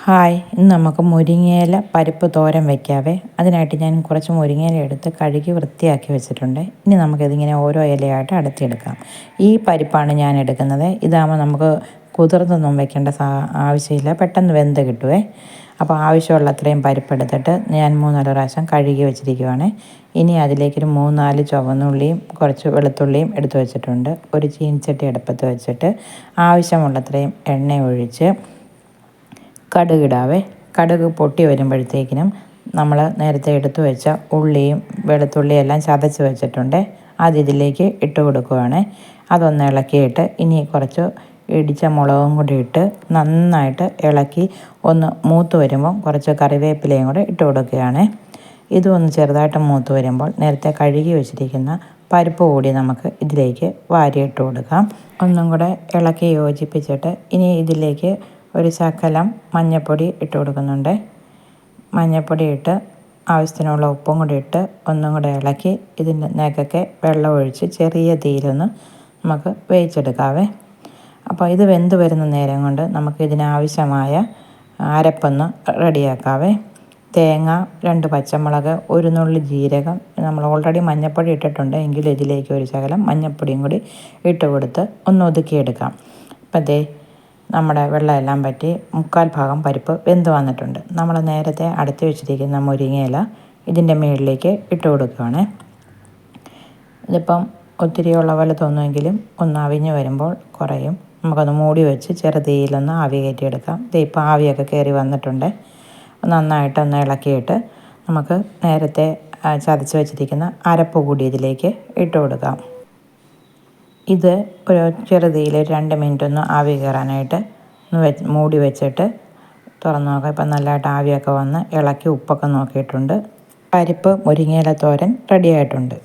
Hi, ഇന്ന് നമുക്ക് മുരിങ്ങയില പരിപ്പ് തോരൻ വയ്ക്കാവേ. അതിനായിട്ട് ഞാൻ കുറച്ച് മുരിങ്ങയില എടുത്ത് കഴുകി വൃത്തിയാക്കി വെച്ചിട്ടുണ്ട്. ഇനി നമുക്കിതിങ്ങനെ ഓരോ ഇലയായിട്ട് അടത്തിയെടുക്കാം. ഈ പരിപ്പാണ് ഞാൻ എടുക്കുന്നത്. ഇതാകുമ്പോൾ നമുക്ക് കുതിർന്നൊന്നും വെക്കേണ്ട ആവശ്യമില്ല, പെട്ടെന്ന് വെന്ത് കിട്ടുവേ. അപ്പോൾ ആവശ്യമുള്ള അത്രയും പരിപ്പെടുത്തിട്ട് ഞാൻ 3-4 പ്രാവശ്യം കഴുകി വെച്ചിരിക്കുവാണ്. ഇനി അതിലേക്കൊരു 3-4 ചുവന്നുള്ളിയും കുറച്ച് വെളുത്തുള്ളിയും എടുത്ത് വെച്ചിട്ടുണ്ട്. ഒരു ചീനിച്ചട്ടി അടുപ്പത്ത് വെച്ചിട്ട് ആവശ്യമുള്ളത്രയും എണ്ണ ഒഴിച്ച് കടുകിടാവേ. കടുക് പൊട്ടി വരുമ്പോഴത്തേക്കിനും നമ്മൾ നേരത്തെ എടുത്തു വെച്ച ഉള്ളിയും വെളുത്തുള്ളിയും എല്ലാം ചതച്ച് വെച്ചിട്ടുണ്ട്. അതിലേക്ക് ഇട്ട് കൊടുക്കുവാണ്. അതൊന്ന് ഇളക്കിയിട്ട് ഇനി കുറച്ച് ഇടിച്ച മുളകും കൂടി ഇട്ട് നന്നായിട്ട് ഇളക്കി ഒന്ന് മൂത്ത് വരുമ്പോൾ കുറച്ച് കറിവേപ്പിലയും കൂടെ ഇട്ട് കൊടുക്കുകയാണ്. ഇതൊന്ന് ചെറുതായിട്ട് മൂത്ത് വരുമ്പോൾ നേരത്തെ കഴുകി വെച്ചിരിക്കുന്ന പരിപ്പ് കൂടി നമുക്ക് ഇതിലേക്ക് വാരിയിട്ട് കൊടുക്കാം. ഒന്നും കൂടെ ഇളക്കി യോജിപ്പിച്ചിട്ട് ഇനി ഇതിലേക്ക് ഒരു ശകലം മഞ്ഞൾപ്പൊടി ഇട്ട് കൊടുക്കുന്നുണ്ട്. മഞ്ഞൾപ്പൊടി ഇട്ട് ആവശ്യത്തിനുള്ള ഉപ്പും കൂടി ഇട്ട് ഒന്നും കൂടെ ഇളക്കി ഇതിനകത്തൊക്കെ വെള്ളം ഒഴിച്ച് ചെറിയ തീയിലൊന്ന് നമുക്ക് വേവിച്ചെടുക്കാവേ. അപ്പോൾ ഇത് വെന്ത് വരുന്ന നേരം കൊണ്ട് നമുക്ക് ഇതിനാവശ്യമായ അരപ്പൊന്ന് റെഡിയാക്കാവേ. തേങ്ങ, 2 പച്ചമുളക്, ഒരു നുള്ളി ജീരകം. നമ്മൾ ഓൾറെഡി മഞ്ഞൾപ്പൊടി ഇട്ടിട്ടുണ്ട്, എങ്കിലും ഇതിലേക്ക് ഒരു ശകലം മഞ്ഞൾപ്പൊടിയും കൂടി ഇട്ട് കൊടുത്ത് ഒന്ന് ഒതുക്കിയെടുക്കാം. അപ്പം നമ്മുടെ വെള്ളമെല്ലാം പറ്റി 3/4 ഭാഗം പരിപ്പ് വെന്ത് വന്നിട്ടുണ്ട്. നമ്മൾ നേരത്തെ അടത്തി വെച്ചിരിക്കുന്ന മുരിങ്ങയില ഇതിൻ്റെ മുകളിലേക്ക് ഇട്ട് കൊടുക്കുകയാണ്. ഇതിപ്പം ഒത്തിരിയുള്ള പോലെ തോന്നുമെങ്കിലും ഒന്ന് അവിഞ്ഞ് വരുമ്പോൾ കുറയും. നമുക്കൊന്ന് മൂടി വെച്ച് ചെറുതീയിലൊന്ന് ആവി കയറ്റിയെടുക്കാം. ഇപ്പോൾ ആവിയൊക്കെ കയറി വന്നിട്ടുണ്ട്. നന്നായിട്ടൊന്ന് ഇളക്കിയിട്ട് നമുക്ക് നേരത്തെ ചതച്ച് വെച്ചിരിക്കുന്ന അരപ്പ് കൂടി ഇതിലേക്ക് ഇട്ട് കൊടുക്കാം. ഇത് ഒരു ചെറുതീയിൽ 2 മിനിറ്റ് ഒന്ന് ആവി കയറാനായിട്ട് മൂടി വെച്ചിട്ട് തുറന്ന് നോക്കാം. ഇപ്പം നല്ലതായിട്ട് ആവിയൊക്കെ വന്ന് ഇളക്കി ഉപ്പൊക്കെ നോക്കിയിട്ടുണ്ട്. പരിപ്പ് മുരിങ്ങയില തോരൻ റെഡിയായിട്ടുണ്ട്.